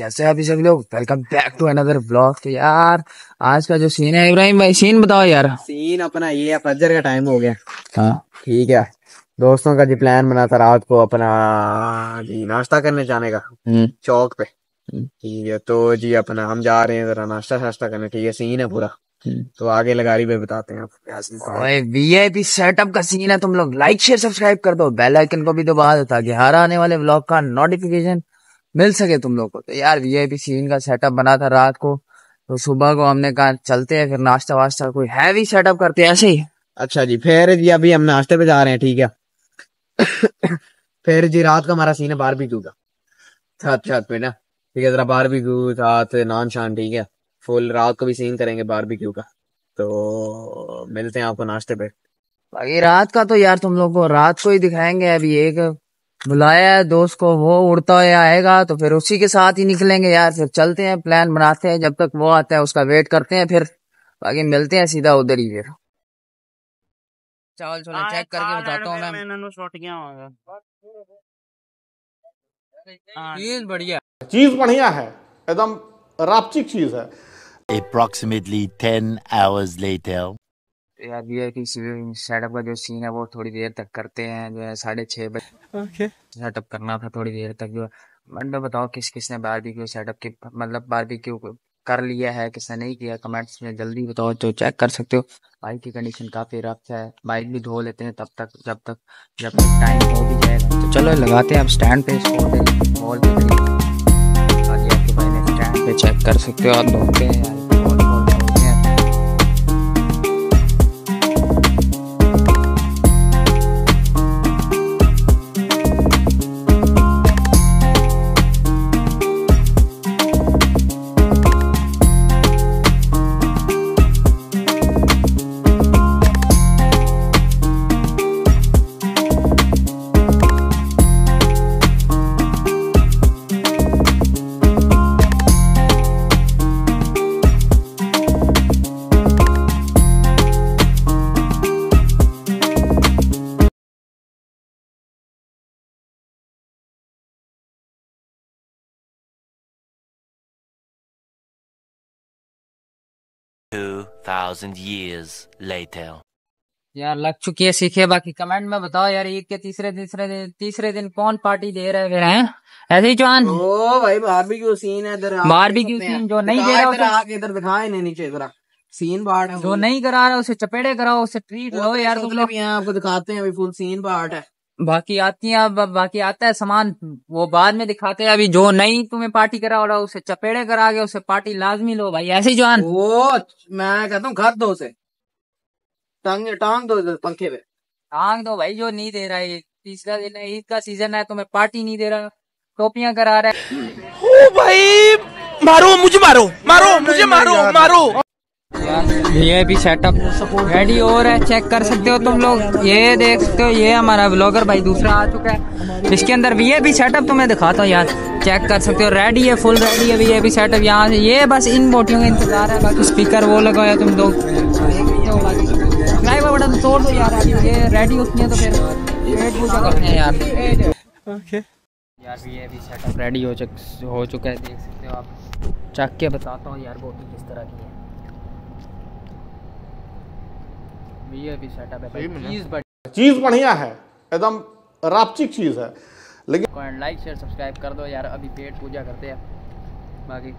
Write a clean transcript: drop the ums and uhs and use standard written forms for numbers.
कैसे हैं अभी सभी लोग। Welcome back to another blog. तो यार आज का जो सीन है, इब्राहिम भाई सीन बताओ यार। सीन अपना ये है, फजर का टाइम हो गया। हाँ ठीक है, दोस्तों का जी प्लान बना था रात को अपना जी नाश्ता करने जाने का चौक पे। ठीक है, तो जी अपना हम जा रहे हैं जरा नाश्ता शाश्ता करने। ठीक है, सीन है पूरा। तो आगे लगारी पे बताते हैं आपको। ओए वीआईपी सेटअप का सीन है। तुम लोग लाइक शेयर सब्सक्राइब कर दो, बेल आइकन को भी दबा दो ताकि हर आने वाले व्लॉग का नोटिफिकेशन मिल सके तुम लोग को। तो यार वीआईपी सीन का सेटअप बना था रात को, तो सुबह को हमने कहा चलते हैं फिर नाश्ता वास्ता कोई हैवी सेटअप करते हैं ऐसे ही। अच्छा जी, फिर जी अभी हम नाश्ते पे जा रहे हैं। ठीक है फिर जी रात का हमारा सीन है बारबेक्यू का, छत छत पे ना। ठीक है, जरा बारबेक्यू साथ नान शान। ठीक है, फुल रात को भी सीन करेंगे बारबेक्यू का। तो मिलते हैं आपको नाश्ते पे। बाकी रात का तो यार तुम लोग को रात को ही दिखाएंगे। अभी एक बुलाया है दोस्त को, वो उड़ता हुआ आएगा तो फिर उसी के साथ ही निकलेंगे यार। फिर चलते हैं, प्लान बनाते हैं, जब तक वो आता है उसका वेट करते हैं, फिर बाकी मिलते हैं सीधा उधर ही। फिर चावल छोले चेक करके बताता हूँ मैं। चीज बढ़िया, चीज बढ़िया है, एकदम रापचिक चीज है। Approximately 10 hours later. यार वीआईपी सेटअप का जो सीन है वो थोड़ी देर तक करते हैं, जो है 6:30 बजे सेटअप करना था थोड़ी देर तक। जो मतलब बताओ किस किसने बारबेक्यू सेटअप की मतलब बारबेक्यू कर लिया है, किसने नहीं किया, कमेंट्स में जल्दी बताओ। तो चेक कर सकते हो बाइक की कंडीशन काफी रफ है। बाइक भी धो लेते हैं तब तक जब तक टाइम हो भी जाएगा। तो चलो लगाते हैं अब स्टैंड पे इसको, मॉल पे आपके भाई ने स्टैंड पे चेक कर सकते हो। आप धोते हैं यार, $2,000 years later. यार लग चुकी है सीखे। बाकी कमेंट में बताओ यार, ईद के तीसरे दिन कौन पार्टी दे रहा है फिर, हैं ऐसे ही जवान। ओ भाई बारबेक्यू सीन है इधर, बारबेक्यू सीन जो नहीं दे रहा उसे आके इधर दिखाए नहीं, नीचे जरा सीन पार्ट है। जो नहीं करा रहा उसे चपेड़े कराओ, उसे ट्रीट लो यार तुम लोग। यहाँ आपको दिखाते हैं, अभी फुल सीन पार्ट है। बाकी आती है, अब बाकी आता है सामान वो बाद में दिखाते हैं। अभी जो नहीं तुम्हें पार्टी करा हो रहा उसे चपेड़े करा के उसे पार्टी लाजमी लो भाई, ऐसे ही जवान। ओ मैं कहता हूँ घर दो उसे, टांग दो इधर पंखे पे, टांग दो भाई। जो नहीं दे रहा है, तीसरा दिन है, ईद का सीजन है, तुम्हें पार्टी नहीं दे रहा, टोपियां करा रहा है। ओ भाई मारो मुझे, मारो मुझे, मारो। ये भी सेटअप रेडी हो रहा है, चेक कर सकते हो तुम लोग। ये देख सकते हो, ये हमारा ब्लॉगर भाई दूसरा आ चुका है। इसके अंदर वीआईपी सेटअप तुम्हें दिखाता हूँ यार, चेक कर सकते हो। रेडी है, फुल रेडी है वीआईपी सेटअप। यहाँ से ये बस इन बोटियों का इंतजार है। बाकी स्पीकर वो लगाया तुम लोग, ड्राइवर बटन तोड़ दो यार। अभी ये रेडी होती है तो फिर पेट पूजा करते हैं यार। यार वीआईपी सेटअप रेडी हो चुका है, देख सकते हो आप। चक के बताता हूँ यार बोटी किस तरह की है। वीआईपी सेटअप है, चीज बढ़िया है, एकदम रापचिक चीज है। लेकिन लाइक शेयर सब्सक्राइब कर दो यार। अभी पेट पूजा करते हैं बाकी।